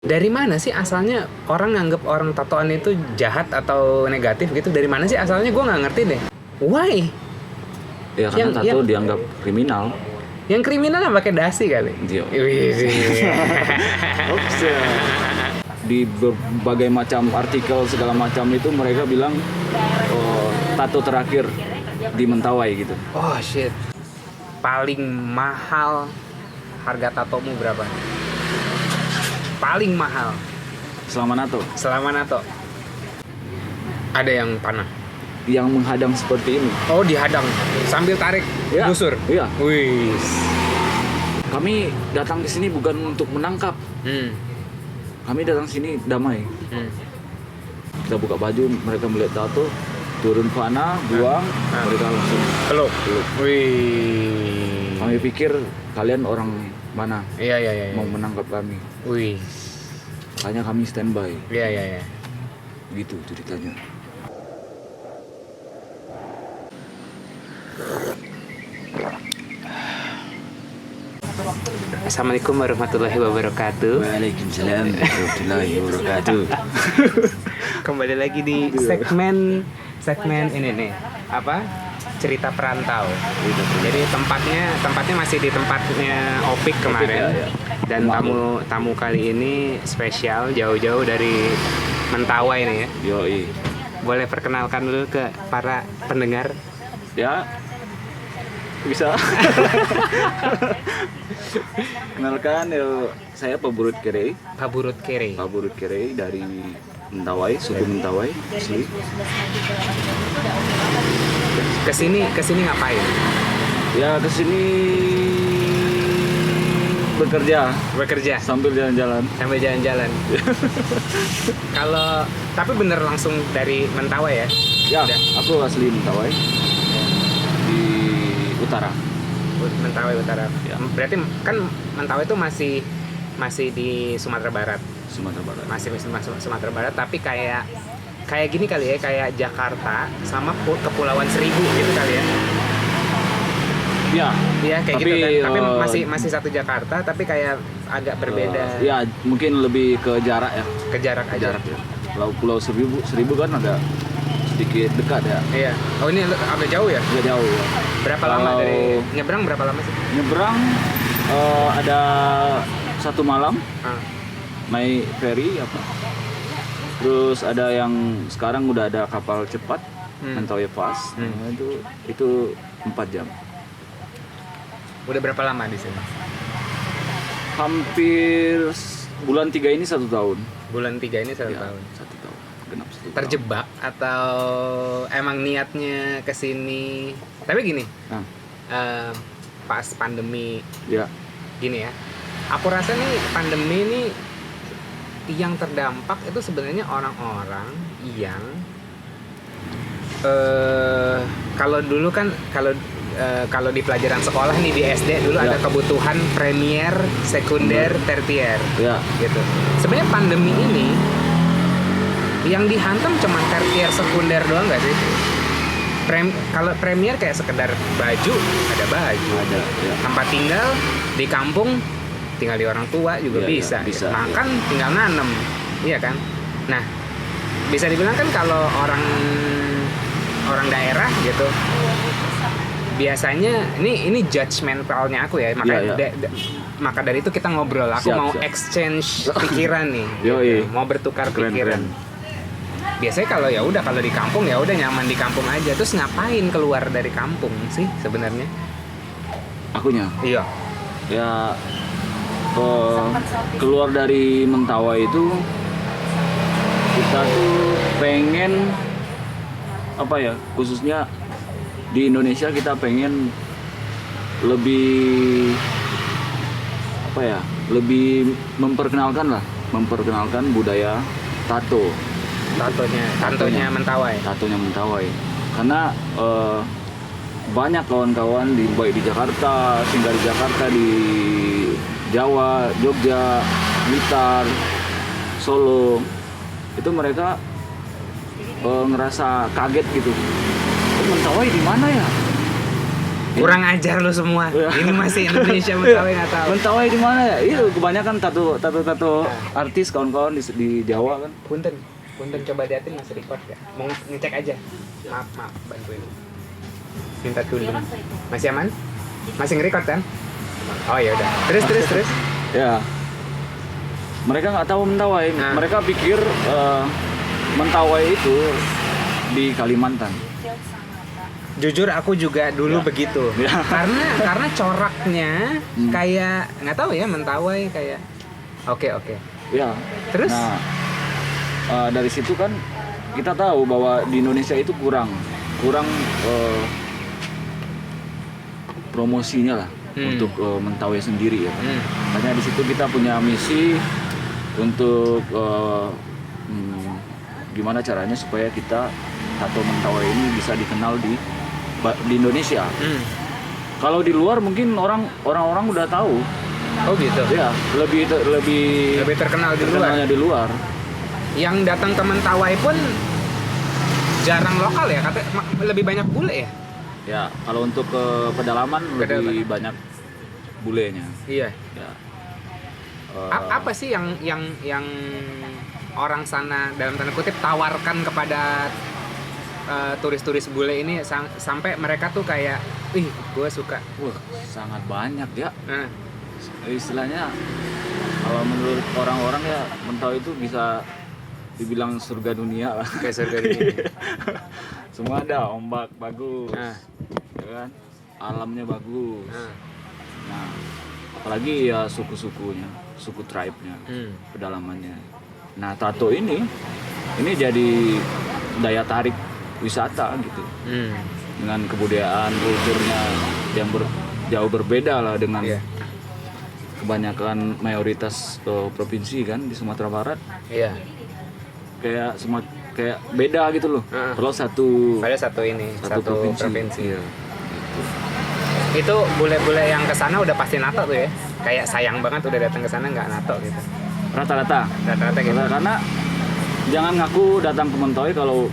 Dari mana sih asalnya orang nganggep orang tatoan itu jahat atau negatif gitu? Dari mana sih asalnya? Gue nggak ngerti deh. Why? Ya karena tato dianggap kriminal. Yang kriminal yang pakai dasi kali. Iya. Wih. Ops, ya. Di berbagai macam artikel segala macam itu mereka bilang tato terakhir di Mentawai gitu. Oh shit. Paling mahal harga tatomu berapa? Paling mahal Selama nato. selama nato. Ada yang panah. Yang menghadang seperti ini. Oh, dihadang sambil tarik Ya. busur. Iya. Wih. Kami datang ke sini bukan untuk menangkap. Kami datang sini damai. Kita buka baju, mereka melihat tato, turun fana, buang, mereka langsung Peluk. peluk. Wih. Kami pikir kalian orang mana Iya. mau menangkap kami. Wih. Makanya kami standby. Iya. Gitu ceritanya. Assalamualaikum warahmatullahi wabarakatuh. Waalaikumsalam warahmatullahi wabarakatuh. Kembali lagi di segmen ini nih. Apa? Cerita perantau. Jadi tempatnya masih di tempatnya Opik kemarin. ya. Dan tamu kali ini spesial jauh-jauh dari Mentawai nih ya. Yoi. Boleh perkenalkan dulu ke para pendengar. Ya. Bisa. Kenalkan, saya Paburut Kerei. Paburut Kere. Paburut Kerei dari Mentawai, suku Mentawai asli. Kesini ngapain? Ya kesini bekerja Sambil jalan-jalan. Tapi bener langsung dari Mentawai ya? Ya, Udah. aku asli Mentawai di utara. Mentawai Utara. Ya. Berarti kan Mentawai itu masih di Sumatera Barat. Sumatera Barat. Masih Sumatera Barat, tapi kayak gini kali ya, kayak Jakarta sama Kepulauan Seribu gitu kali ya. Ya. Iya kayak Tapi, gitu kan. Tapi masih satu Jakarta, tapi kayak agak berbeda. Ya, mungkin lebih ke jarak ya. Ke jarak aja. Jarak ya. Kalau Pulau Seribu kan agak sedikit dekat ya. Iya. Oh ini agak jauh ya? Agak jauh ya. Berapa lama dari nyebrang? Berapa lama sih? Nyebrang ada 1 malam Ah. naik ferry apa. Terus ada yang sekarang udah ada kapal cepat Mentawai Fast. Nah, itu 4 jam. Udah berapa lama di sini? Hampir bulan 3 ini 1 tahun. Bulan 3 ini 1 Ya, tahun. 1 tahun. Genap 1 tahun. Terjebak atau emang niatnya kesini? Tapi gini, Nah, pas pandemi ya. gini ya, aku rasa nih pandemi ini yang terdampak itu sebenarnya orang-orang yang kalau dulu kan kalau di pelajaran sekolah nih di SD dulu Ya. ada kebutuhan premier, sekunder, tertier Ya. gitu. Sebenarnya pandemi ini yang dihantam cuma tertier sekunder doang nggak sih? Kalau premier kayak sekedar baju, ada baju. Ada, ya. Tempat tinggal di kampung, tinggal di orang tua juga Iya, bisa. iya, bisa, Makan tinggal nanem, iya kan? Nah, bisa dibilang kan kalau orang daerah gitu, biasanya ini judgmentalnya aku ya, makanya Iya, maka dari itu kita ngobrol. Aku Siap, mau siap. exchange pikiran nih, Yoi. mau bertukar Keren, pikiran. keren. Biasanya kalau di kampung ya udah nyaman di kampung aja. Terus ngapain keluar dari kampung sih sebenarnya? Akunya. Iya. Ya keluar dari Mentawai itu kita tuh pengen apa ya, khususnya di Indonesia kita pengen lebih apa ya, lebih memperkenalkan budaya Tatonya Mentawai karena banyak kawan-kawan baik di Jakarta, tinggal di Jakarta, di Jawa, Jogja, Blitar, Solo, itu mereka ngerasa kaget gitu. Mentawai di mana ya? Kurang ajar lu semua. Ini masih Indonesia Mentawai nggak tahu. Mentawai di mana ya? Itu kebanyakan tato artis kawan-kawan di Jawa kan. Punten coba liatin masih record ya. Mau ngecek aja. Maaf bantuin. Minta tolong. Masih aman? Masih nge-record kan? Oh ya udah. Terus. Ya. Mereka nggak tahu Mentawai. Mereka pikir Mentawai itu di Kalimantan. Jujur aku juga dulu begitu. Karena coraknya kayak nggak tahu ya Mentawai kayak oke. Ya. Terus? Nah, dari situ kan kita tahu bahwa di Indonesia itu kurang promosinya lah untuk Mentawai sendiri ya. Makanya di situ kita punya misi untuk gimana caranya supaya kita tato Mentawai ini bisa dikenal di Indonesia. Kalau di luar mungkin orang-orang udah tahu. Oh gitu. Ya, lebih terkenal terkenalnya di luar. Yang datang ke Mentawai pun jarang lokal ya, lebih banyak bule ya. Ya, kalau untuk ke pedalaman lebih banyak bulenya. Iya. Ya. Apa sih yang orang sana dalam tanda kutip tawarkan kepada turis-turis bule ini sampai mereka tuh kayak, gue suka. Wah, sangat banyak ya. Nah. Istilahnya kalau menurut orang-orang ya Mentawai itu bisa dibilang surga dunia lah. Kayak surga dunia. Semua ada, ombak bagus, ya kan? Alamnya bagus. Nah, apalagi ya suku-sukunya, suku tribe-nya, pedalamannya. Nah, tato ini jadi daya tarik wisata gitu, dengan kebudayaan kulturnya yang jauh berbeda lah dengan kebanyakan mayoritas provinsi kan di Sumatera Barat. Iya. Kayak beda gitu loh. Kalau satu provinsi. Iya. Itu bule-bule yang kesana udah pasti nato tuh ya. Kayak sayang banget udah datang ke sana nggak nato gitu. Rata-rata gitu. Karena jangan ngaku datang ke Mentawai kalau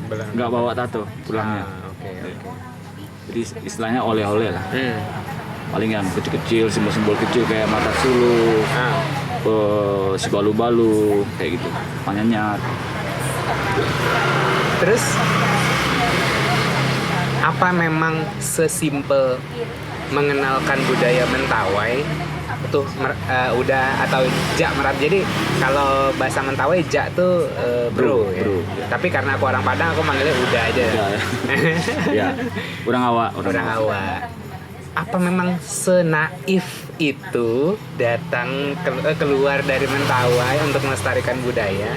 nggak bawa tato pulangnya. Oke. Jadi istilahnya oleh-oleh lah. Paling yang kecil-kecil, simbol-simbol kecil kayak mata suluk, si balu-balu, kayak gitu, panyanyat. Terus apa memang sesimpel mengenalkan budaya Mentawai tuh udah atau jak merap. Jadi kalau bahasa Mentawai jak tuh bro ya. Tapi karena aku orang Padang aku manggilnya udah aja. Ya. Urang Hawa. Apa memang senaif itu datang keluar dari Mentawai untuk melestarikan budaya?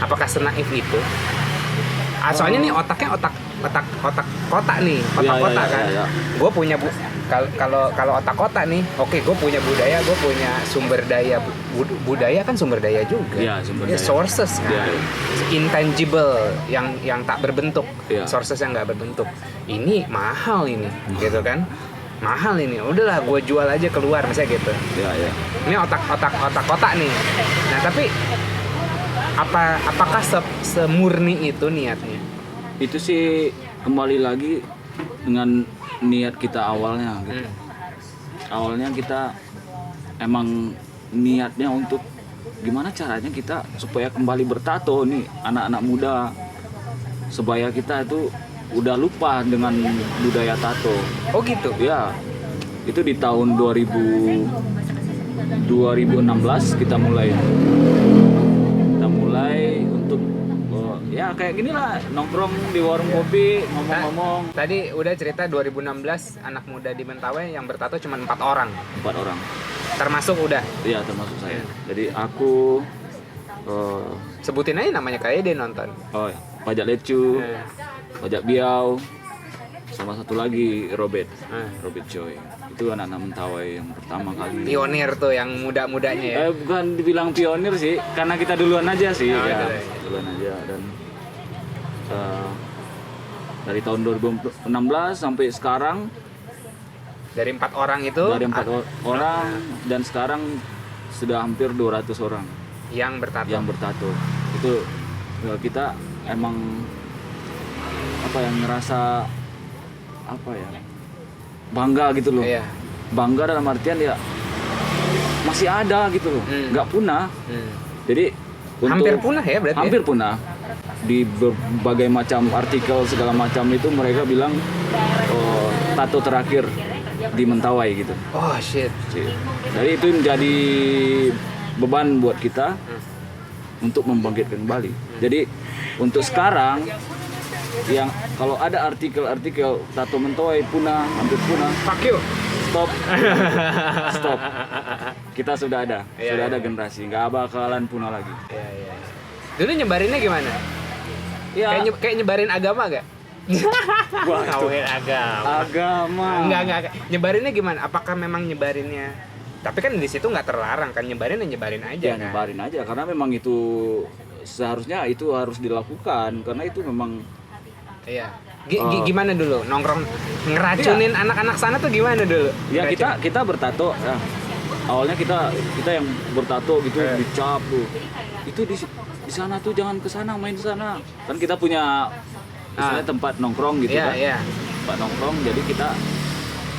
Apakah senaif itu? Soalnya nih otaknya otak kota nih, kota kan. Ya. Gue punya kalau otak kota nih, oke, gue punya budaya, gue punya sumber daya. Budaya kan sumber daya juga. Iya, sumber daya. Sources kan, intangible yang tak berbentuk, ya. Sources yang nggak berbentuk. Ini mahal ini, gitu kan? Mahal ini, udahlah gue jual aja keluar misalnya gitu. Iya. Ini otak kota nih. Nah tapi apakah semurni itu niatnya? Itu sih kembali lagi dengan niat kita awalnya gitu. Awalnya kita emang niatnya untuk gimana caranya kita supaya kembali bertato nih anak-anak muda, supaya kita itu udah lupa dengan budaya tato. Oh gitu? Ya, itu di tahun 2016 kita mulai untuk ya kayak gini lah, nongkrong di warung kopi, ngomong-ngomong. Tadi udah cerita 2016 anak muda di Mentawai yang bertato cuma 4 orang. 4 orang. Termasuk udah? Iya, termasuk saya. Jadi aku sebutin aja namanya kayak dia nonton. Pajak Lecu, Pajak Biau, sama satu lagi Robert Choi. Itu anak-anak Mentawai yang pertama kali. Pionir tuh yang muda-mudanya ya? Bukan dibilang pionir sih, karena kita duluan aja sih. Duluan aja. Dan dari tahun 2016 sampai sekarang, dari 4 orang itu? Dari 4 orang, dan sekarang sudah hampir 200 orang yang bertato. Itu kita emang ngerasa bangga gitu loh. Iya. Bangga dalam artian ya masih ada gitu loh, nggak punah. Jadi Hampir punah ya berarti. hampir punah. Di berbagai macam artikel segala macam itu mereka bilang tato terakhir di Mentawai gitu. Oh shit. Jadi itu menjadi beban buat kita untuk membangkitkan kembali. Jadi untuk sekarang yang kalau ada artikel tato Mentawai punah, hampir punah, Fuck you. stop. Stop. Kita sudah ada, Iya, sudah iya, ada iya. generasi, nggak bakalan punah lagi. Iya, iya. Dulu nyebarinnya gimana? Ya, Kayak nyebarin agama gak? wah, itu Ngawin agama. agama. Enggak. Nyebarinnya gimana? Apakah memang nyebarinnya? Tapi kan di situ nggak terlarang kan nyebarin aja Ya kan. nyebarin aja karena memang itu seharusnya itu harus dilakukan karena itu memang Iya. Oh. Gimana dulu nongkrong ngeracunin anak-anak sana tuh gimana dulu? ya Ngeracun. kita bertato ya. Awalnya kita yang bertato gitu dicap tuh. Itu di sana tuh jangan ke sana, main ke sana. Kan kita punya istilahnya tempat nongkrong gitu Iya, kan. iya. Tempat nongkrong jadi kita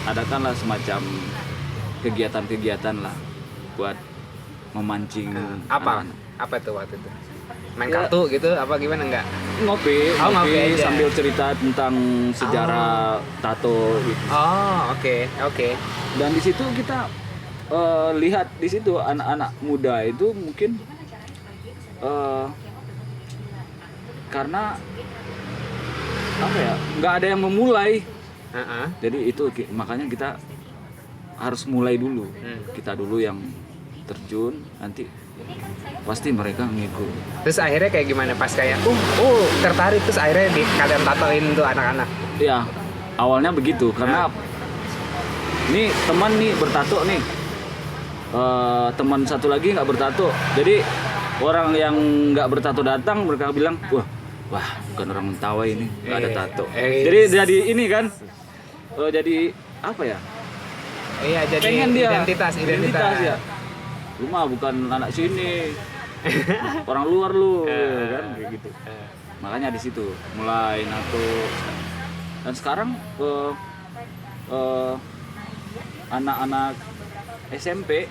adakanlah semacam kegiatan-kegiatan lah buat memancing Apa? anak-anak. Apa tuh waktu itu? Main Ya. kartu gitu apa gimana enggak? Ngopi Ngopi aja. sambil cerita tentang sejarah tato gitu. Oh, oke. Dan di situ kita lihat di situ anak-anak muda itu mungkin karena apa ya, nggak ada yang memulai. Heeh. Jadi itu makanya kita harus mulai dulu. Kita dulu yang terjun, nanti pasti mereka ngikut. Terus akhirnya kayak gimana pas kayak tertarik terus akhirnya kalian tatoin tuh anak-anak. Ya awalnya begitu karena ini teman nih bertato nih. Teman satu lagi nggak bertato. Jadi orang yang nggak bertato datang mereka bilang wah bukan orang Mentawai ini nggak ada tato. Jadi ini kan jadi apa ya? Iya, jadi Pengen dia identitas ya. Lu mah bukan anak sini. Orang luar lu kan kayak gitu. Makanya di situ mulai nato. Dan sekarang anak-anak SMP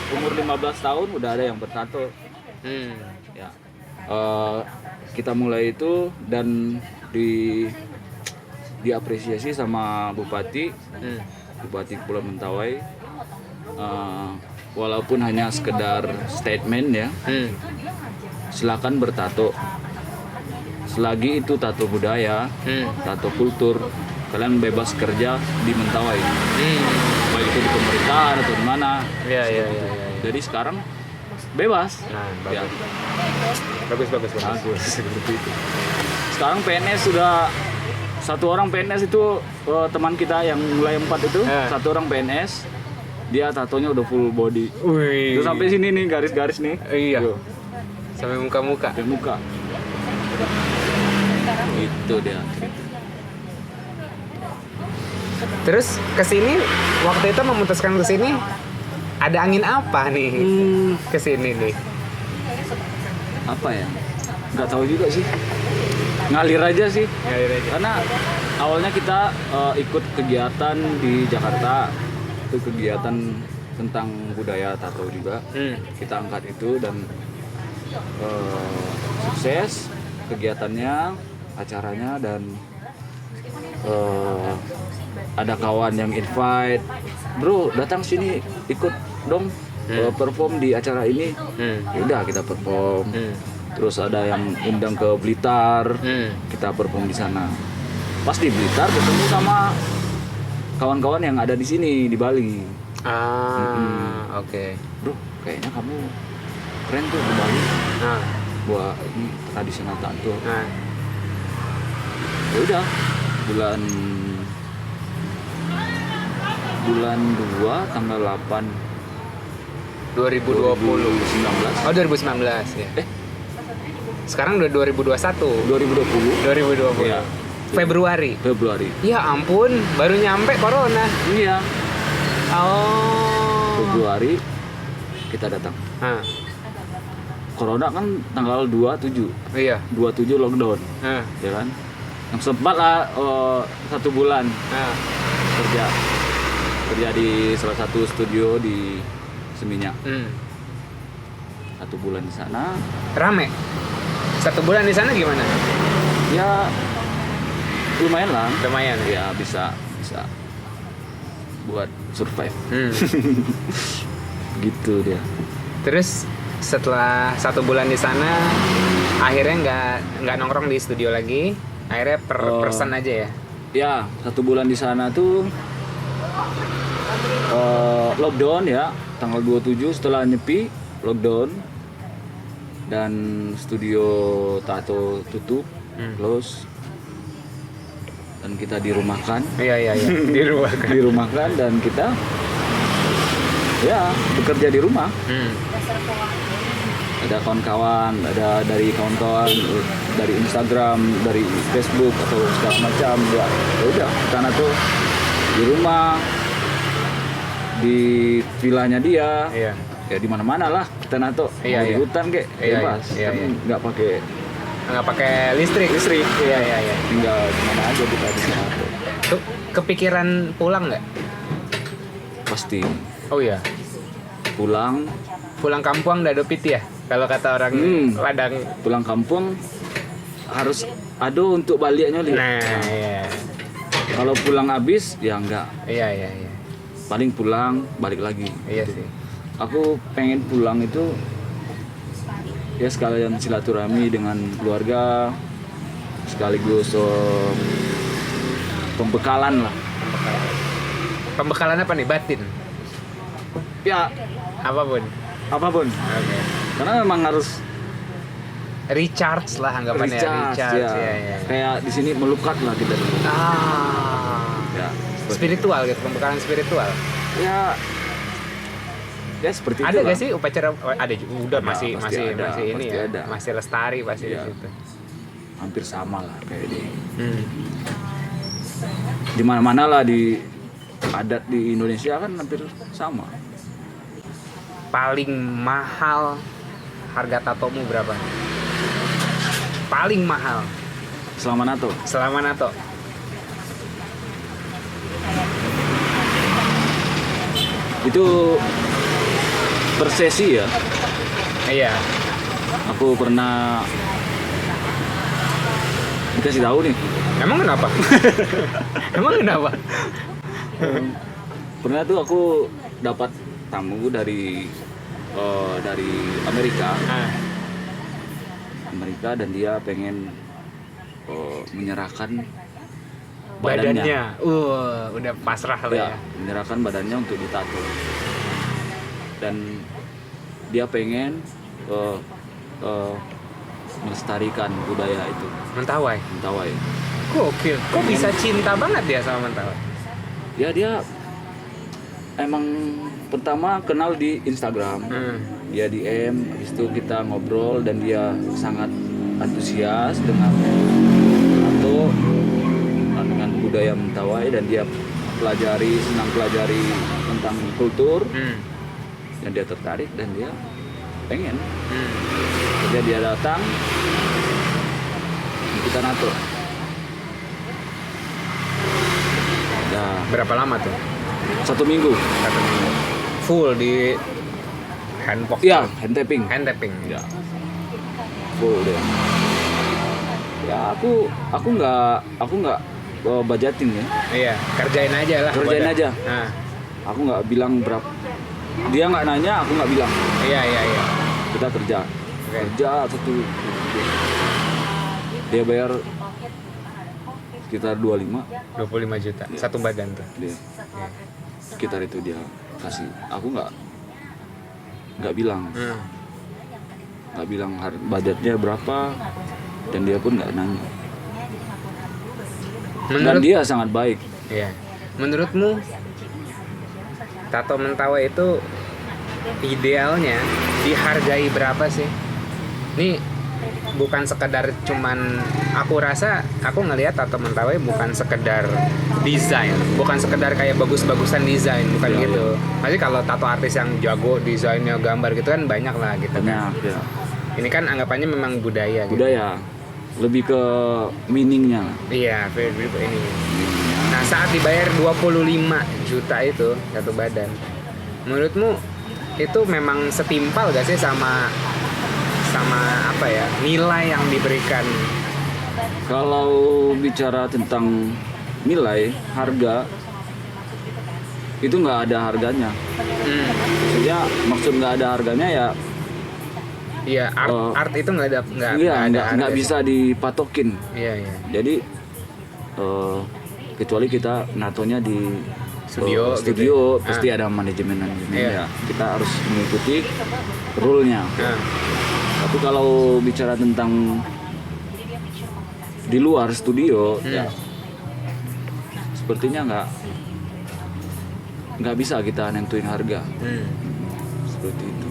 umur 15 tahun udah ada yang bertato. Ya. Kita mulai itu dan diapresiasi sama Bupati Kepulauan Mentawai. Walaupun hanya sekedar statement ya. Silakan bertato. Selagi itu tato budaya, tato kultur, kalian bebas kerja di Mentawai. Baik itu di pemerintahan atau di mana. Iya. Jadi sekarang bebas. Nah, Ya, bagus. bagus seperti itu. Sekarang PNS sudah satu orang PNS itu teman kita yang mulai 4 itu satu orang PNS dia tatonya udah full body. Wih. Itu sampai sini nih garis-garis nih. Iya. Tuh, Sampai muka-muka. sampai muka. Itu dia. Terus kesini waktu itu memutuskan kesini ada angin apa nih kesini nih? Apa ya? Nggak tahu juga sih. Ngalir aja sih. Karena awalnya kita ikut kegiatan di Jakarta, itu kegiatan tentang budaya tato juga. Kita angkat itu dan sukses kegiatannya, acaranya dan ada kawan yang invite, bro datang sini ikut dong perform di acara ini. Ya udah kita perform. Terus ada yang undang ke Blitar, kita perform di sana. Pas di Blitar ketemu sama kawan-kawan yang ada di sini di Bali. Oke. Bro, kayaknya kamu keren tuh di Bali. Nah, Buat ini tradisional tato. nah. Ya udah, bulan 2 tanggal 8 2020. 2019. Oh, 2019 ya. Sekarang udah 2021. 2020. 2020. Iya. Februari. Ya ampun, baru nyampe corona. Iya. Oh. Februari kita datang. Nah, Corona kan tanggal 27. iya. 27 lockdown, Nah, ya kan? Yang sempat lah 1 bulan. nah. kerja di salah satu studio di Seminyak. 1 bulan di sana. Rame. 1 bulan di sana gimana? Ya lumayan lah. Lumayan. Ya bisa buat survive. Gitu dia. Terus setelah 1 bulan di sana, akhirnya nggak nongkrong di studio lagi. Akhirnya per person aja ya. Ya 1 bulan di sana tuh lockdown ya, tanggal 27 setelah nyepi lockdown dan studio tato tutup, close, dan kita dirumahkan. Iya dirumahkan. Dirumahkan dan kita ya bekerja di rumah. Ada kawan-kawan, ada dari kawan-kawan dari Instagram, dari Facebook atau segala macam. Ya udah, karena tuh di rumah, di villanya dia, Iya. ya di mana-mana lah kita nato. Iya, Mau di iya. hutan kek, Iya, bebas. iya, Kan iya. nggak pakai Nggak pakai listrik. Iya. tinggal di mana aja kita di nato. Tuh, kepikiran pulang nggak? Pasti Oh iya. Pulang kampung dado piti ya. Kalau kata orang Padang. pulang kampung harus ada untuk baliknya li. Nah, iya. Kalau pulang habis ya enggak. Iya. Paling pulang balik lagi. Iya sih. Aku pengen pulang itu ya sekalian silaturahmi dengan keluarga, sekaligus pembekalan lah. Pembekalan apa nih? Batin. Ya Apapun. apapun. Oke. Karena memang harus Recharge lah anggapannya. recharge, ya. Iya. Kayak di sini melukat lah kita. Ya, Spiritual gitu, pembekalan spiritual. ya seperti Ada itu gak lah. sih upacara? Ada juga. Udah Ada, masih pasti ada, ini pasti ya. ada. Masih lestari pasti Iya. di situ. Hampir sama lah kayak di Hmm. di mana-mana lah di adat di Indonesia kan hampir sama. Paling mahal harga tatomu berapa? Paling mahal Selama nato. selama nato. Itu per sesi ya. Iya. Aku pernah dikasih tahu nih. Emang kenapa? Emang kenapa? Pernah tuh aku dapat tamu dari Amerika. Amerika dan dia pengen menyerahkan Badannya. Udah pasrah lah ya. menyerahkan badannya untuk ditato. Dan dia pengen melestarikan budaya itu, Mentawai. Mentawai. Gokil. Kok bisa cinta banget dia sama Mentawai? Ya dia emang pertama kenal di Instagram. Dia DM, habis itu kita ngobrol dan dia sangat antusias dengan tato, dengan budaya Mentawai, dan dia senang pelajari tentang kultur, dan dia tertarik dan dia pengen. Jadi dia datang, kita nato. Ya, Berapa lama tuh? 1 minggu. 1 minggu. Full di handbox. Iya, hand tapping. Hand tapping. Ya, full deh. Ya aku nggak budgetin ya. Iya, kerjain aja lah. Kerjain Bodan. aja. Nah, Aku nggak bilang berapa. Dia nggak nanya, aku nggak bilang. iya. Kita kerja. Oke. Kerja satu. Dia bayar sekitar 25. 25 juta. Iya. Satu badan tuh. Dia sekitar itu dia kasih. Aku nggak bilang. Nggak bilang budgetnya berapa, dan dia pun nggak nanya. Dan Menurut dia sangat baik. Iya. Menurutmu tato Mentawai itu idealnya dihargai berapa sih? Ini bukan sekedar cuman, aku rasa aku ngelihat tato Mentawai bukan sekedar desain, bukan sekedar kayak bagus-bagusan desain, bukan Iya, gitu. Pasti kalau tato artis yang jago desainnya gambar gitu kan banyak lah gitu. Banyak ya. Ini kan anggapannya memang budaya gitu. Budaya lebih ke meaningnya. Iya, ini. Nah, saat dibayar 25 juta itu satu badan, menurutmu itu memang setimpal gak sih sama apa ya, nilai yang diberikan? Kalau bicara tentang nilai, harga itu nggak ada harganya. Maksudnya maksud nggak ada harganya ya. Iya, art itu nggak ada nggak bisa dipatokin. Iya. Jadi kecuali kita natonya di Studio studio gitu. pasti ada manajemen Iya. ya. Kita harus mengikuti rule-nya. Tapi kalau bicara tentang di luar studio ya sepertinya nggak bisa kita nentuin harga seperti itu.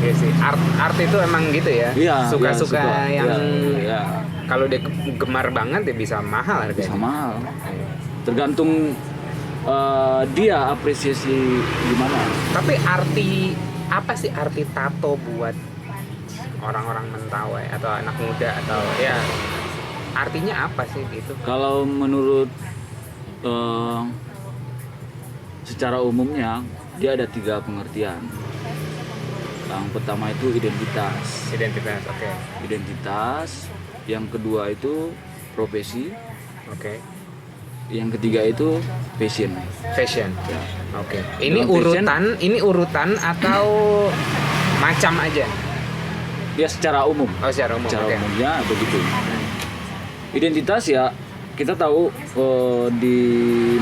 Iya sih, art itu emang gitu ya. Iya, suka yang iya. kalau dia gemar banget ya bisa mahal harganya. Bisa mahal. Tergantung dia apresiasi gimana. Tapi apa sih arti tato buat orang-orang Mentawai atau anak muda atau ya artinya apa sih gitu? Kalau menurut secara umumnya dia ada 3 pengertian. Yang pertama itu identitas. Oke. Identitas. Yang kedua itu profesi. Oke. Yang ketiga itu passion. Ya. Oke. Ini Dalam urutan atau macam aja? Dia secara umum. Oh, secara umum. Secara Oke. umumnya begitu. Identitas ya kita tahu di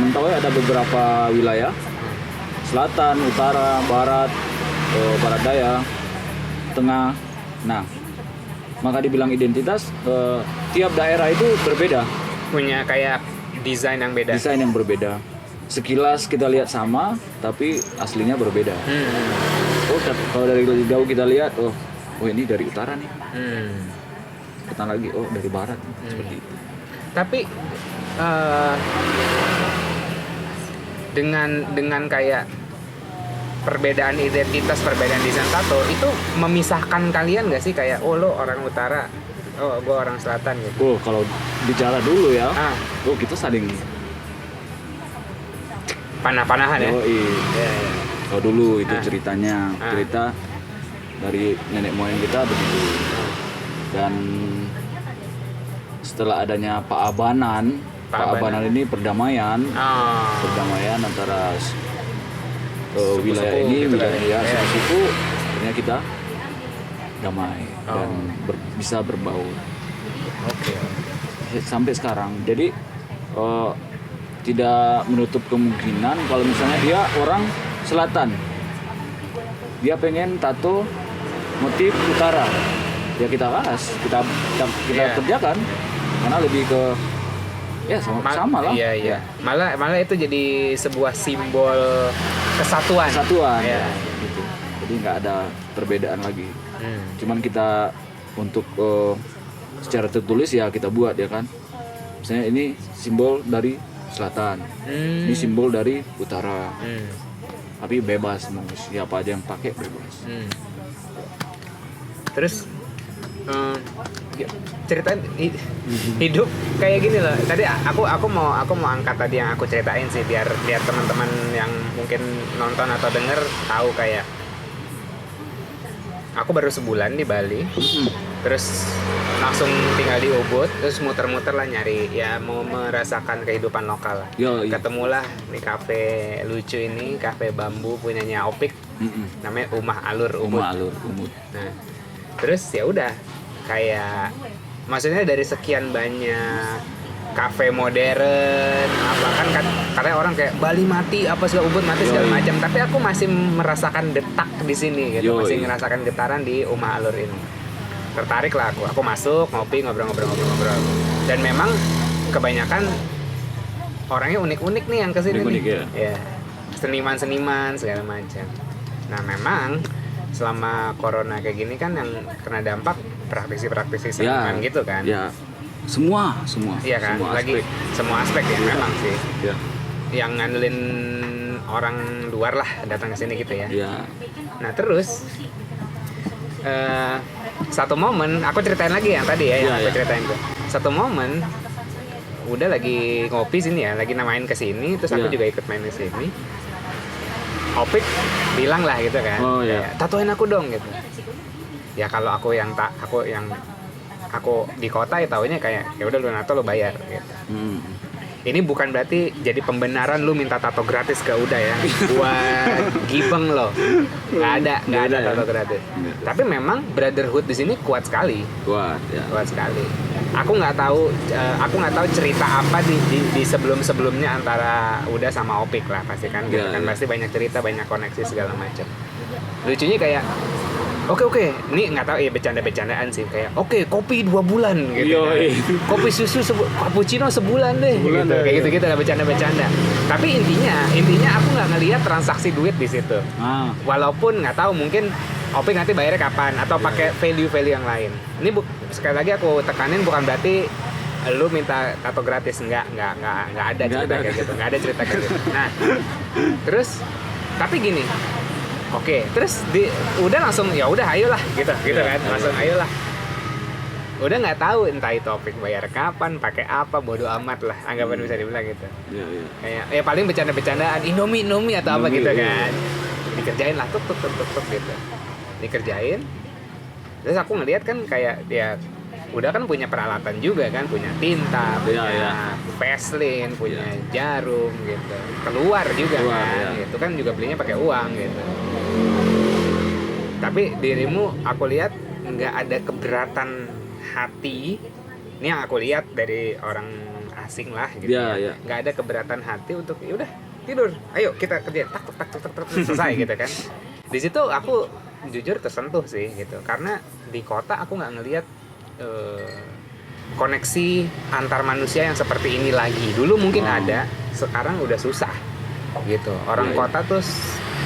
Mentawai ada beberapa wilayah, selatan, utara, barat, barat daya, tengah. Nah, maka dibilang identitas, tiap daerah itu berbeda. Punya kayak desain yang beda. Desain yang berbeda. Sekilas kita lihat sama, tapi aslinya berbeda. Oh, kalau dari jauh kita lihat, oh ini dari utara nih. Kita lagi, oh dari barat. Seperti itu. Tapi dengan kayak perbedaan identitas, perbedaan desain tato itu memisahkan kalian gak sih, kayak oh lo orang utara, oh gue orang selatan gitu? Oh kalau bicara dulu ya, Oh kita saling panah-panahan ya? oh iya. Oh dulu itu ceritanya, Ah. cerita dari nenek moyang kita begitu. Dan setelah adanya Pak Abanan ini perdamaian antara wilayah ini, gitu wilayah kan? ya, suku, akhirnya kita damai dan bisa berbaur. Oke. Sampai sekarang. Jadi tidak menutup kemungkinan kalau misalnya dia orang selatan, dia pengen tato motif utara, ya kita kerjakan karena lebih ke ya sama lah. Iya. Malah itu jadi sebuah simbol kesatuan. Ya, gitu. Jadi nggak ada perbedaan lagi. Cuman kita untuk secara tertulis ya kita buat ya kan. Misalnya ini simbol dari selatan, ini simbol dari utara. Tapi bebas, mau siapa aja yang pakai bebas. Terus ceritain hidup kayak gini loh. Tadi aku mau angkat tadi yang aku ceritain sih, biar teman-teman yang mungkin nonton atau denger tahu. Kayak aku baru sebulan di Bali, terus langsung tinggal di Ubud, terus muter-muter lah nyari ya mau merasakan kehidupan lokal. Ketemulah di kafe lucu ini, kafe bambu punyanya Opik, namanya Umah Alur Ubud. Nah, terus ya udah kayak maksudnya dari sekian banyak kafe modern apa kan katanya orang kayak Bali mati apa segala, Ubud mati segala macam, tapi aku masih merasakan detak di sini gitu. Masih ngerasakan getaran di Umah Alur ini. Tertarik lah aku masuk, ngopi, ngobrol. Dan memang kebanyakan orangnya unik-unik nih yang kesini nih. Ya. Seniman segala macam. Nah memang selama corona kayak gini kan yang kena dampak praktisi seniman gitu kan. Ya. Semua. Iya kan. Semua aspek ya memang sih. Ya. Yang ngandelin orang luar lah datang ke sini gitu ya. Ya. Nah terus satu momen aku ceritain lagi yang tadi ya, yang aku ceritain tuh. satu momen udah lagi ngopi sini ya, lagi main ke sini, terus aku juga ikut main ke sini. Opik bilang lah gitu kan, kayak, tatoin aku dong gitu. Ya kalau aku di kota ya taunya kayak ya udah lu nato lu bayar gitu. Ini bukan berarti jadi pembenaran lu minta tato gratis ke Uda ya. Buat gibeng lo. Nggak ada tato gratis. Tapi memang brotherhood di sini kuat sekali. Kuat sekali. Aku nggak tahu cerita apa di sebelumnya antara Uda sama Opik lah pasti kan. Gitu kan pasti banyak cerita, banyak koneksi segala macam. Lucunya kayak Oke, ini nggak tahu ya bercanda-bercandaan sih kayak kopi 2 bulan gitu. Kopi susu cappuccino sebulan deh. Kayak gitu lah bercanda-bercanda. Tapi intinya aku nggak ngelihat transaksi duit di situ. Walaupun nggak tahu mungkin Opik nanti bayarnya kapan atau pakai value yang lain. Ini sekali lagi aku tekanin bukan berarti lu minta tato gratis, nggak ada cerita kayak gitu. Nggak ada cerita kayak gitu. Nah, terus tapi gini. Terus udah langsung ya udah ayolah gitu kan, langsung ayolah. Udah nggak tahu entah itu Opik bayar kapan, pakai apa, bodo amat lah, anggapan bisa dibilang gitu. Kayak ya paling bercanda-bercandaan Indomie atau apa gitu kan. Dikerjain lah tuk gitu. Dikerjain. Terus aku ngeliat kan kayak dia udah kan punya peralatan juga kan, punya tinta, punya Vaseline, punya jarum gitu. Keluar juga kan, itu kan juga belinya pakai uang gitu. Tapi dirimu aku lihat nggak ada keberatan hati. Ini yang aku lihat dari orang asing lah gitu. Nggak ada keberatan hati untuk ya udah tidur, ayo kita kerja tak selesai gitu kan. Di situ aku jujur tersentuh sih gitu, karena di kota aku nggak ngelihat koneksi antar manusia yang seperti ini lagi. Dulu mungkin ada, sekarang udah susah gitu. Orang kota tuh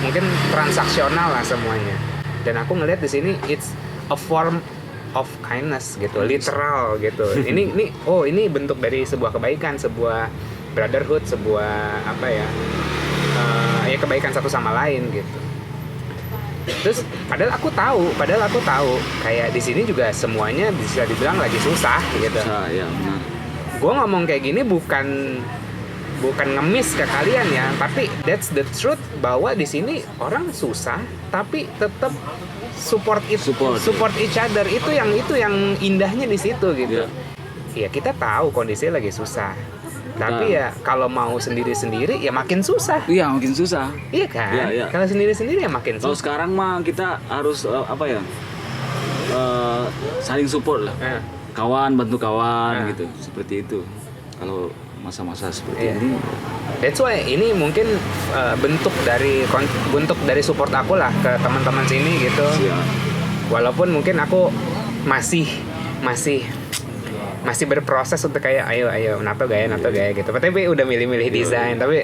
mungkin transaksional lah semuanya. Dan aku ngelihat di sini it's a form of kindness gitu, literal gitu. Ini bentuk dari sebuah kebaikan, sebuah brotherhood, sebuah apa ya? Ya kebaikan satu sama lain gitu. Terus padahal aku tahu kayak di sini juga semuanya bisa dibilang lagi susah gitu. Gue ngomong kayak gini bukan ngemis ke kalian ya, tapi that's the truth bahwa di sini orang susah tapi tetap support each other. Itu yang indahnya di situ gitu. Ya kita tahu kondisinya lagi susah. Tapi ya kalau mau sendiri-sendiri ya makin susah. Iya, makin susah. Iya kan? Kalau sendiri-sendiri ya makin susah. Kalau sekarang mah kita harus saling support lah. Kawan bantu kawan gitu, seperti itu. Kalau masa-masa seperti ini. That's why ini mungkin bentuk dari support aku lah ke teman-teman sini gitu. Walaupun mungkin aku masih berproses untuk kayak ayo nato gaya gitu. Tapi udah milih-milih desain, tapi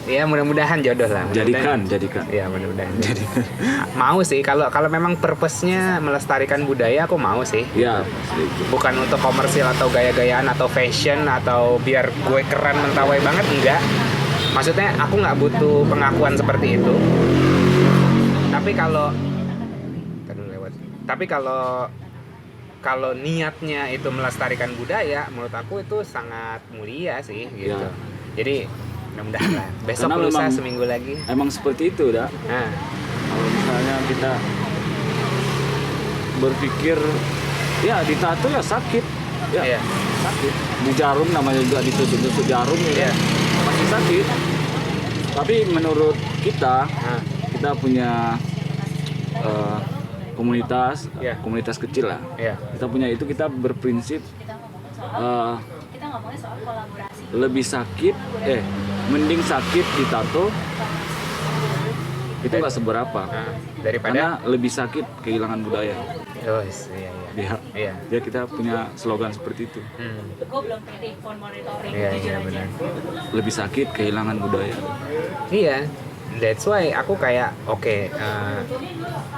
ya mudah-mudahan jodoh lah. Jadikan. Ya mudah-mudahan. Mau sih kalau memang purpose-nya melestarikan budaya, aku mau sih. Ya. Bukan untuk komersil atau gaya-gayaan atau fashion atau biar gue keren mentawai banget, enggak. Maksudnya aku nggak butuh pengakuan seperti itu. Tapi kalau niatnya itu melestarikan budaya, menurut aku itu sangat mulia sih gitu. Jadi mudah-mudahan lah. Besok lusa seminggu lagi. Emang seperti itu dah. Kalau misalnya kita berpikir ya ditato ya sakit. Sakit. Di jarum namanya juga ditusuk jarum ya. Pasti sakit. Tapi menurut kita punya komunitas kecil lah. Kita punya itu, kita berprinsip lebih sakit, mending sakit ditato itu nggak seberapa daripada karena lebih sakit kehilangan budaya. Iya. Dia kita punya slogan seperti itu. Iya benar. Lebih sakit kehilangan budaya. Iya. That's why aku kayak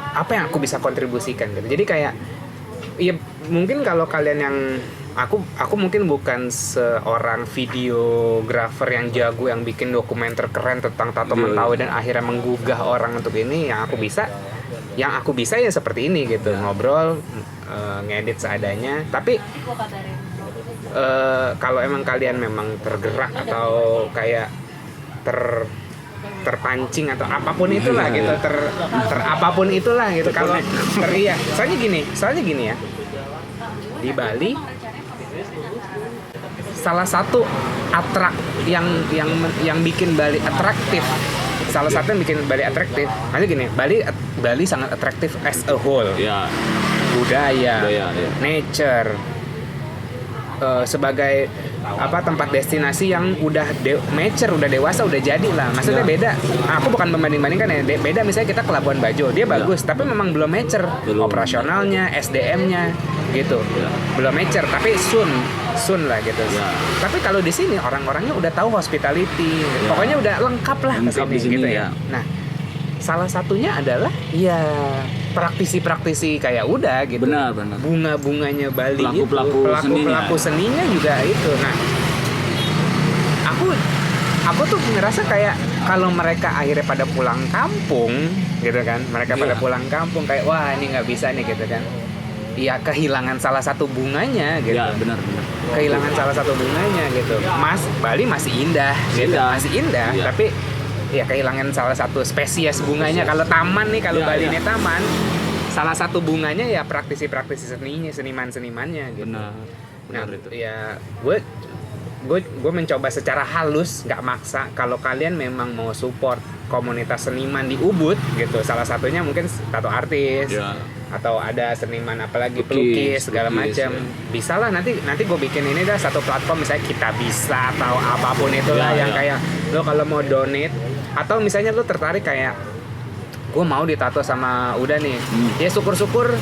apa yang aku bisa kontribusikan gitu. Jadi kayak ya mungkin kalau kalian yang aku mungkin bukan seorang videografer yang jago yang bikin dokumenter keren tentang tato mentawai dan akhirnya menggugah orang untuk ini. Yang aku bisa ya seperti ini gitu, ngobrol, ngedit seadanya. Tapi kalau emang kalian memang tergerak atau kayak terpancing atau apapun itulah gitu, apapun itulah gitu, kalau iya, soalnya gini ya, di Bali salah satu yang bikin Bali atraktif, salah satu yang bikin Bali atraktif, makanya gini, Bali sangat atraktif as a whole, Ya, budaya, ya. nature, sebagai tempat destinasi yang udah mature, udah dewasa, udah jadi lah. Maksudnya Ya. beda. Aku bukan membanding-bandingkan ya. Beda misalnya kita ke Labuan Bajo, dia bagus, tapi memang belum mature. Belum. Operasionalnya, SDM-nya gitu. Ya. Belum mature, tapi soon lah gitu. Ya. Tapi kalau di sini orang-orangnya udah tahu hospitality. Ya. Pokoknya udah lengkap lah Lengkap kesini, di sini, gitu ya. Nah, salah satunya adalah ya praktisi-praktisi kayak udah gitu. Benar. Bunga-bunganya Bali Pelaku-pelaku seninya juga itu. Nah, aku tuh ngerasa kayak kalau mereka akhirnya pada pulang kampung gitu kan, mereka pada pulang kampung kayak wah ini nggak bisa nih gitu kan. Ya kehilangan salah satu bunganya gitu. Ya, benar. Kehilangan salah satu bunganya gitu. Bali masih indah gitu. Masih indah, Iya. tapi ya kehilangan salah satu spesies bunganya. Kalau taman nih, kalau Ya, Bali ya. ini taman, salah satu bunganya ya praktisi-praktisi seniman-senimannya gitu. Benar itu. Ya gue mencoba secara halus, nggak maksa. Kalau kalian memang mau support komunitas seniman di Ubud gitu, salah satunya mungkin tato artis, Ya. atau ada seniman apalagi Pelukis, pelukis segala macam, ya. bisa lah nanti gue bikin ini dah satu platform, misalnya Kita Bisa atau apapun itulah Ya, yang ya. kayak lo kalau mau donate, atau misalnya lo tertarik kayak gue mau ditato sama Uda nih, ya syukur-syukur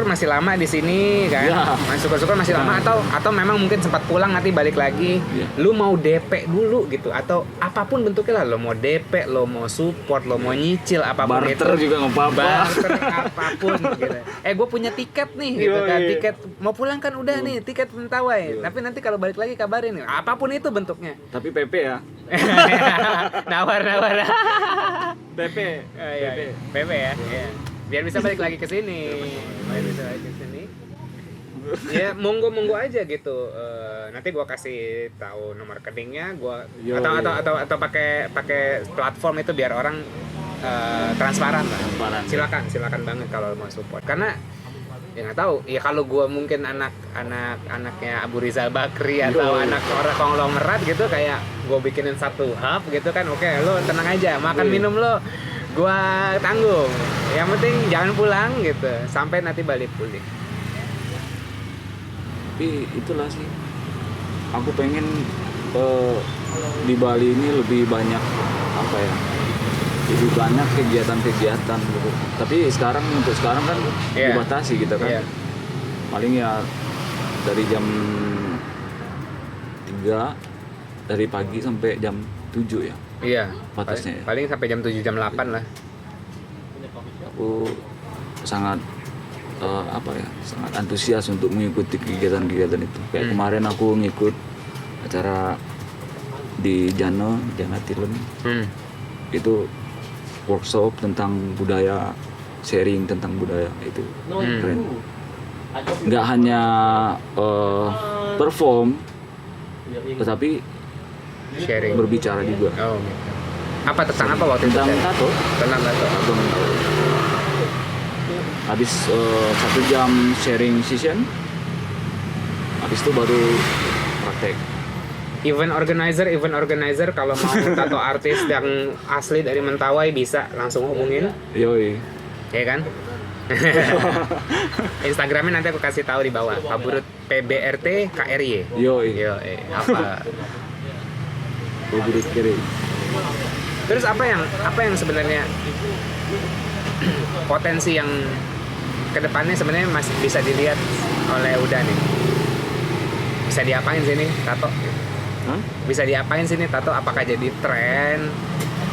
masih lama di sini kan, Ya. syukur-syukur masih lama, atau memang mungkin sempat pulang nanti balik lagi, Ya. lu mau DP dulu gitu, atau apapun bentuknya lah, lo mau DP, lo mau support, lo mau nyicil apapun Barter itu, juga nggak apa-apa. barter apapun gitu. Gue punya tiket nih gitu kan, Yoi. tiket mau pulang kan udah nih, tiket Mentawai, tapi nanti kalau balik lagi kabarin, apapun itu bentuknya. Tapi PP ya. nawar PP. PP ya, iya. Biar bisa balik lagi ke sini, ya monggo aja gitu. Nanti gua kasih tahu nomor rekeningnya, Yo, atau pakai platform itu biar orang transparan lah. Silakan banget kalau mau support, karena ya nggak tahu ya, kalau gue mungkin anaknya Abu Rizal Bakri atau anak orang konglomerat gitu, kayak gue bikinin satu hub gitu kan, oke lo tenang aja, makan minum lo gue tanggung, yang penting jangan pulang gitu sampai nanti balik pulih. Tapi itulah sih, aku pengen di Bali ini lebih banyak lebih banyak kegiatan-kegiatan gitu. Tapi untuk sekarang kan Iya. dibatasi gitu kan. Iya. Paling ya dari jam 3 dari pagi sampai jam 7 ya. Iya, Batasnya ya. paling sampai jam 7 jam 8 lah. Aku sangat sangat antusias untuk mengikuti kegiatan-kegiatan itu. Kayak kemarin aku ngikut acara di Jana Tilem. Itu workshop tentang budaya, sharing tentang budaya, itu keren. Nggak hanya perform, tetapi Sharing. berbicara juga Oh, gitu. Apa tentang apa waktu itu? tentang tato. Tentang tato. Habis 1 jam sharing session, habis itu baru praktek. Event organizer kalau mau tato artis yang asli dari Mentawai bisa langsung hubungin, Yoi. ya kan? Instagramnya nanti aku kasih tahu di bawah. Paburut PBRT KRY. Yoi. Apa? Paburut kiri. Terus apa yang sebenarnya potensi yang kedepannya sebenarnya masih bisa dilihat oleh Uda nih? Bisa diapain sih nih tato? Hah? Bisa diapain sih nih tato? Apakah jadi tren?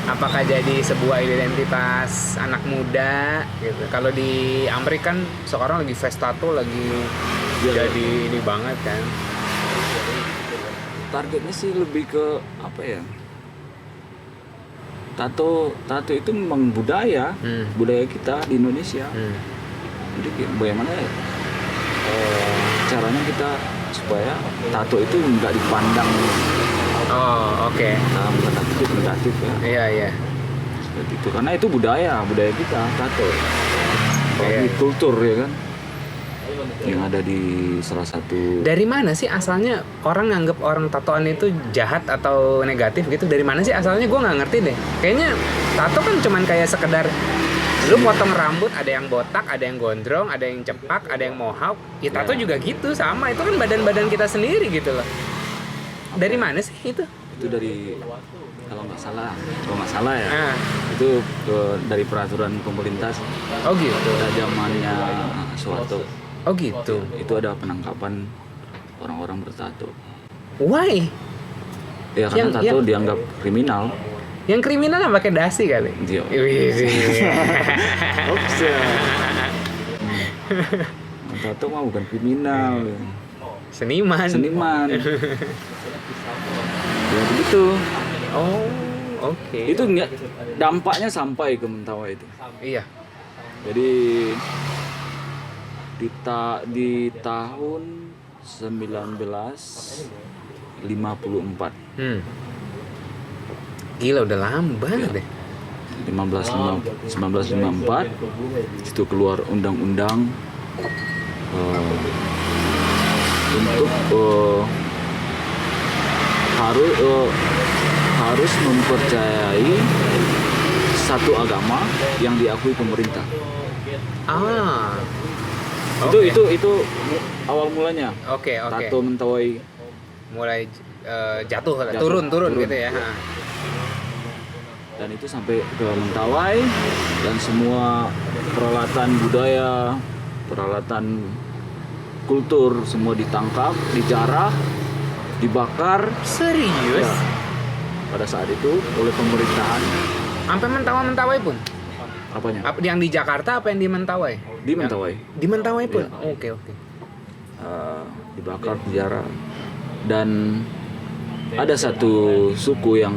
Apakah jadi sebuah identitas anak muda gitu? Kalau di Amerika kan sekarang lagi fest tato lagi jadi ini banget kan. Targetnya sih lebih ke apa ya? Tato itu memang budaya kita di Indonesia. Jadi bagaimana caranya kita supaya tato itu nggak dipandang Oh, oke. dalam tanda kutip negatif ya. Iya, iya. Seperti itu. Karena itu budaya kita tato. Apalagi Iya. kultur ya kan. Yang ada di salah satu. Dari mana sih asalnya orang nganggep orang tatoan itu jahat atau negatif gitu? Dari mana sih asalnya? Gue nggak ngerti deh. Kayaknya tato kan cuman kayak sekedar lu potong rambut, ada yang botak, ada yang gondrong, ada yang cepak, ada yang mohawk. Ya tato juga gitu, sama. Itu kan badan-badan kita sendiri gitu loh. Dari mana sih itu? Itu dari kalau nggak salah ya. Ah. Itu dari peraturan pemerintah Oh gitu. pada zamannya Soeharto. Oh gitu. Itu ada penangkapan orang-orang bertato. Why? Ya karena tato dianggap kriminal. Yang kriminal yang pakai dasi kali. Iya. Ops ya. Tato mah bukan kriminal. Seniman. Ya begitu. Oh, oke. Itu nggak dampaknya sampai ke Mentawai itu. Iya. Jadi di tahun 1954. Gila udah lama banget deh. 1954 itu keluar undang-undang untuk harus mempercayai satu agama yang diakui pemerintah. Ah. Itu awal mulanya. Oke. Tato Mentawai Mulai jatuh, turun gitu ya. Dan itu sampai ke Mentawai dan semua peralatan budaya, peralatan kultur semua ditangkap, dijarah, dibakar. Serius? Ya, pada saat itu oleh pemerintahan. Sampai Mentawai pun? Apanya? Yang di Jakarta apa yang di Mentawai? Di Mentawai. Di Mentawai pun? Iya. Oke. Dibakar, dijarah. Dan ada satu suku yang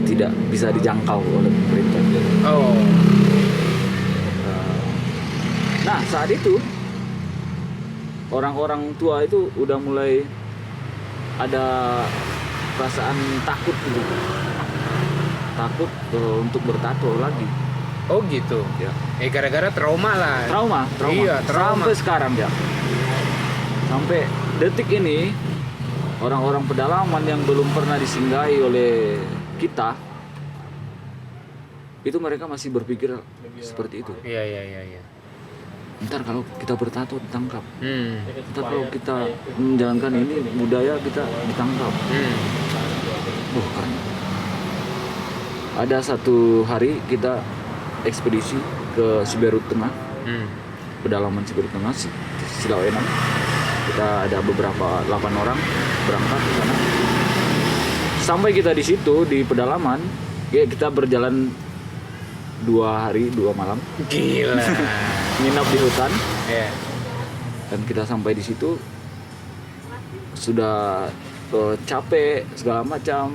tidak bisa dijangkau oleh pemerintah. Oh. Nah saat itu orang-orang tua itu udah mulai ada perasaan takut gitu, takut untuk bertato lagi. Oh gitu. Ya. Gara-gara trauma lah. Trauma. Iya, trauma. Sampai sekarang ya. Sampai detik ini orang-orang pedalaman yang belum pernah disinggahi oleh kita itu mereka masih berpikir seperti itu. Iya. Ntar kalau kita bertato ditangkap. Ntar kalau kita menjalankan ini budaya kita ditangkap. Bukan. Ada satu hari kita ekspedisi ke Siberut Tengah, pedalaman Siberut Tengah, Silawenan. Kita ada beberapa 8 orang berangkat ke sana. Sampai kita di situ di pedalaman, ya kita berjalan 2 hari 2 malam. Gila. Nginap di hutan. Iya. Dan kita sampai di situ sudah capek segala macam.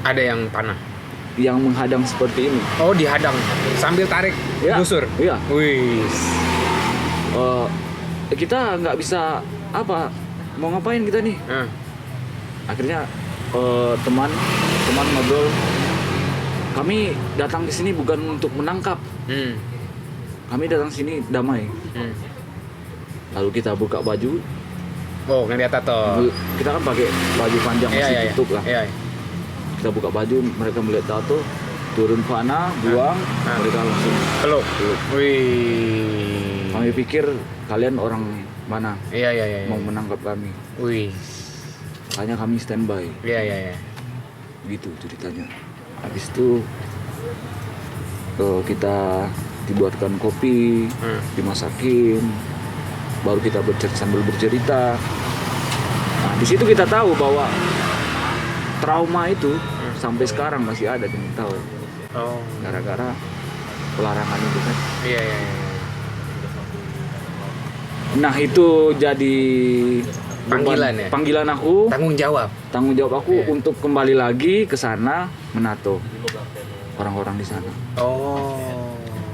Ada yang panah. Yang menghadang seperti ini. Oh, dihadang sambil tarik Ya. busur. Iya. Wih. Kita nggak bisa mau ngapain kita nih. Akhirnya teman ngobrol, kami datang ke sini bukan untuk menangkap, kami datang sini damai. Lalu kita buka baju. Oh, ngeliat tato. Kita kan pakai baju panjang masih tutup lah. Iya. Kita buka baju, mereka melihat tato, turun fana, buang, mereka langsung Peluk. peluk. Wih. Kami pikir kalian orang mana Iya. mau menangkap kami. Wih. Makanya kami standby. Iya. Gitu ceritanya. Habis itu kita dibuatkan kopi, dimasakin, baru kita sambil bercerita. Nah di situ kita tahu bahwa trauma itu sampai sekarang masih ada di Mentawai. Oh. Gara-gara pelarangan itu kan. Iya. Nah itu jadi Panggilan ya? Panggilan aku. Tanggung jawab Aku untuk kembali lagi ke sana menato orang-orang di sana. Oh.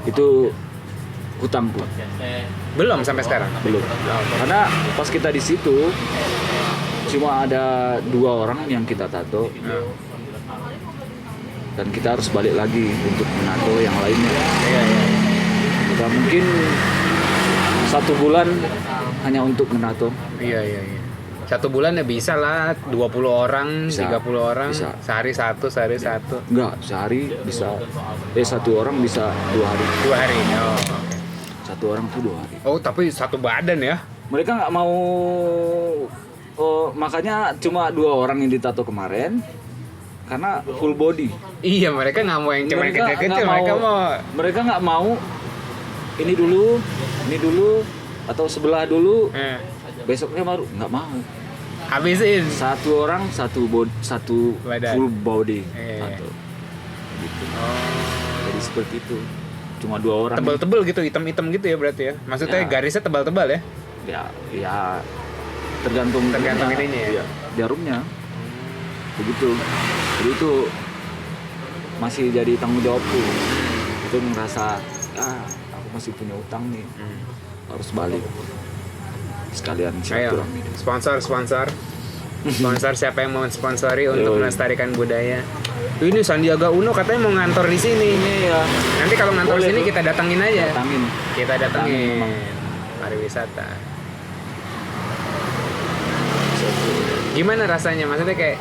Itu hutangku. Belum sampai sekarang. Belum. Karena pas kita di situ cuma ada 2 orang yang kita tato dan kita harus balik lagi untuk menato yang lainnya. Iya, iya. Kita mungkin 1 bulan hanya untuk menato. Iya, iya, iya. 1 bulan ya bisa lah, 20 orang, Bisa. 30 orang, Bisa. sehari satu. Enggak, sehari bisa 1 orang bisa 2 hari. 2 hari. Oh, oke. 1 orang tuh 2 hari. Oh, tapi satu badan ya? Mereka nggak mau, makanya cuma 2 orang yang ditato kemarin karena full body. Iya, mereka nggak mau yang cuma Mereka kecil-kecil, nggak mereka nggak mau ini dulu atau sebelah dulu, besoknya baru nggak mau. habisin. 1 orang 1 Badan. full body Iya. tato. Gitu. Jadi seperti itu. Cuma 2 orang. Tebel-tebel gitu, hitam-hitam gitu ya berarti ya? Maksudnya Ya. garisnya tebal-tebal ya? Ya tergantung ininya ya? Iya, jarumnya. Begitu. Jadi itu masih jadi tanggung jawabku. Itu ngerasa aku masih punya utang nih, harus balik sekalian Ayo, silaturahmi. sponsor siapa yang mau sponsori untuk melestarikan budaya? Ini Sandiaga Uno katanya mau ngantor di sini. Ya, Nanti kalau ngantor boleh sini tuh. kita datangin aja. Kita datangin memang. pariwisata. Gimana rasanya? Maksudnya kayak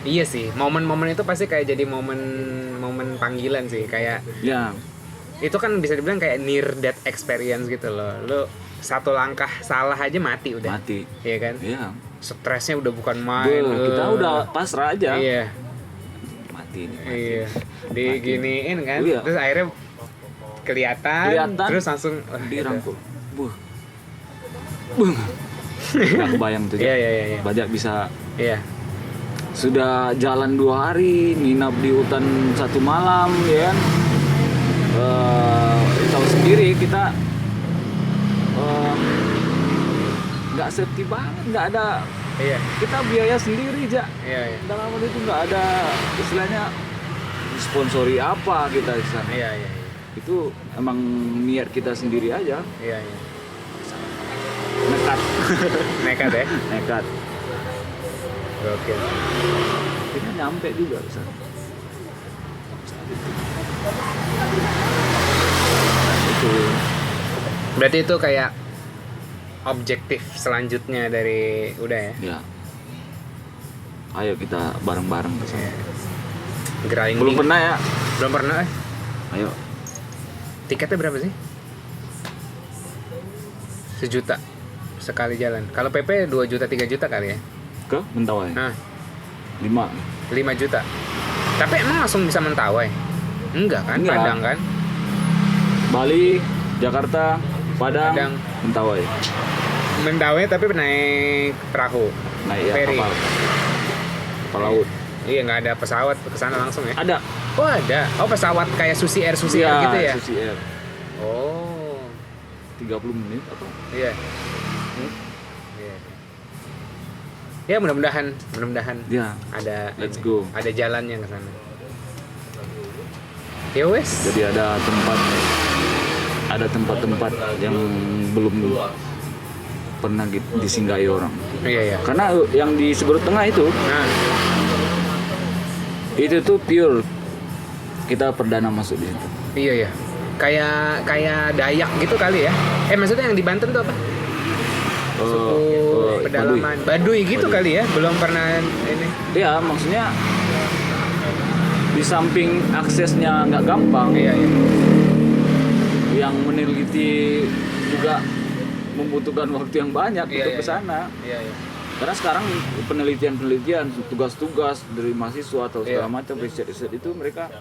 iya sih, momen-momen itu pasti kayak jadi momen panggilan sih, kayak Ya, itu kan bisa dibilang kayak near death experience gitu loh. Lo 1 langkah salah aja mati udah. mati. Iya kan? Iya. Stresnya udah bukan main. Kita udah pasrah aja. Iya. Mati nih. Iya. Diginiin kan. Iya. Terus akhirnya kelihatan. Terus langsung dirangkul. Buh. Nggak kebayang tuh. Iya, iya, iya. Banyak bisa. Iya. Sudah jalan 2 hari, nginap di hutan 1 malam, ya kan? Tahu sendiri kita nggak safety banget, nggak ada. Iya. Kita biaya sendiri aja. Iya, iya. Dalam hal itu nggak ada istilahnya sponsori apa kita di sana. Iya, iya. Itu emang niat kita sendiri aja. Iya, iya. Nekat. Nekat ya. Nekat. Oke. Kita nyampe juga ke sana. Itu. Berarti itu kayak objektif selanjutnya dari udah ya. Ya. Ayo kita bareng-bareng ke sana. Grinding. Belum pernah ya? Belum pernah. Ayo. Tiketnya berapa sih? 1 juta sekali jalan. Kalau PP 2 juta 3 juta kali ya. Ke Mentawai. Nah, 5. 5 juta. Tapi emang langsung bisa Mentawai? Enggak kan? Enggak. Padang kan? Bali, Jakarta, Padang. Mentawai. Mentawai tapi naik perahu. Naik ya, Ferry. kapal laut. Iya, nggak ada pesawat ke sana langsung ya? Ada. Oh, ada. Oh, pesawat kayak Susi Air gitu ya? Susi Air. Oh. 30 menit apa? Iya. Iya. Ya, mudah-mudahan Ya. ada Let's go. ada jalannya ke sana. Ya wes. Jadi ada tempat-tempat yang belum pernah disinggahi orang. Iya, iya. Karena yang di Seberut Tengah itu Nah, tuh pure kita perdana masuk di situ. iya ya. Kayak Dayak gitu kali ya. Maksudnya yang di Banten tuh apa? Suku pedalaman Baduy gitu Baduy. kali ya. Belum pernah ini. Ya, maksudnya di samping aksesnya nggak gampang, Iya, iya. yang meneliti juga membutuhkan waktu yang banyak Iya, untuk iya, ke sana. Iya, iya. Karena sekarang penelitian, tugas-tugas dari mahasiswa atau segala Iya. macam riset itu mereka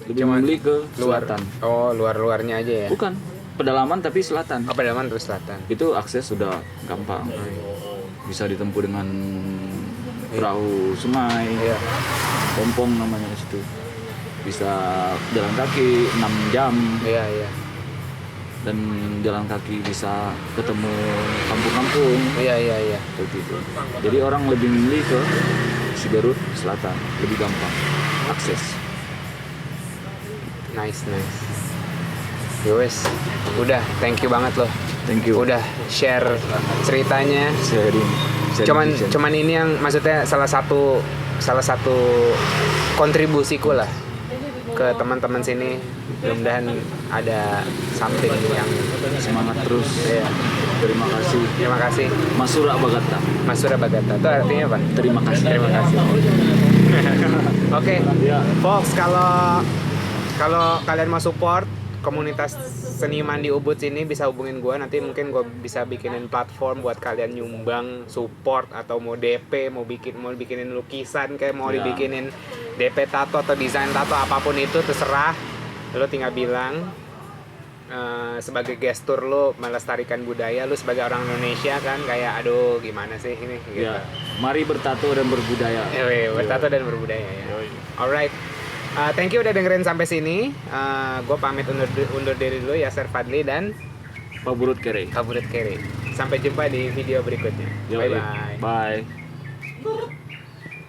lebih Cuman memilih ke Luar. selatan. Oh, luarnya aja ya. Bukan pedalaman tapi selatan. Oh, pedalaman terus selatan. Itu akses sudah gampang. Bisa ditempuh dengan perahu semai, Iya. pompong namanya di situ. Bisa jalan kaki 6 jam Iya, iya. dan jalan kaki bisa ketemu kampung-kampung Iya, iya, iya. seperti itu. Jadi orang lebih memilih ke Siberut Selatan, lebih gampang akses. Nice. Yowes, udah, thank you banget loh. Thank you. Udah share ceritanya. Sharing. Cuman ini yang maksudnya salah satu kontribusiku lah ke teman-teman sini. Mudah-mudahan ada something yang Semangat terus. ya. Terima kasih. Terima kasih. Masura Bagata. Mas Surabagata. Itu artinya apa? Terima kasih. Terima kasih. Oke, Ya. folks, kalau kalian mau support komunitas seniman di Ubud sini bisa hubungin gue, nanti mungkin gue bisa bikinin platform buat kalian nyumbang support, atau mau DP, mau bikinin lukisan, kayak mau Ya. dibikinin DP tato atau desain tato, apapun itu terserah, lo tinggal bilang. Sebagai gestur lo melestarikan budaya, lo sebagai orang Indonesia kan kayak aduh gimana sih ini gitu. Ya. Mari bertato dan berbudaya. Bertato dan berbudaya ya. Alright. Thank you udah dengerin sampai sini. Gue pamit undur diri dulu, Yaser Fadli dan Pak Burut Kere. Kaburit Kere. Sampai jumpa di video berikutnya. Yo, Bye bye. Bye.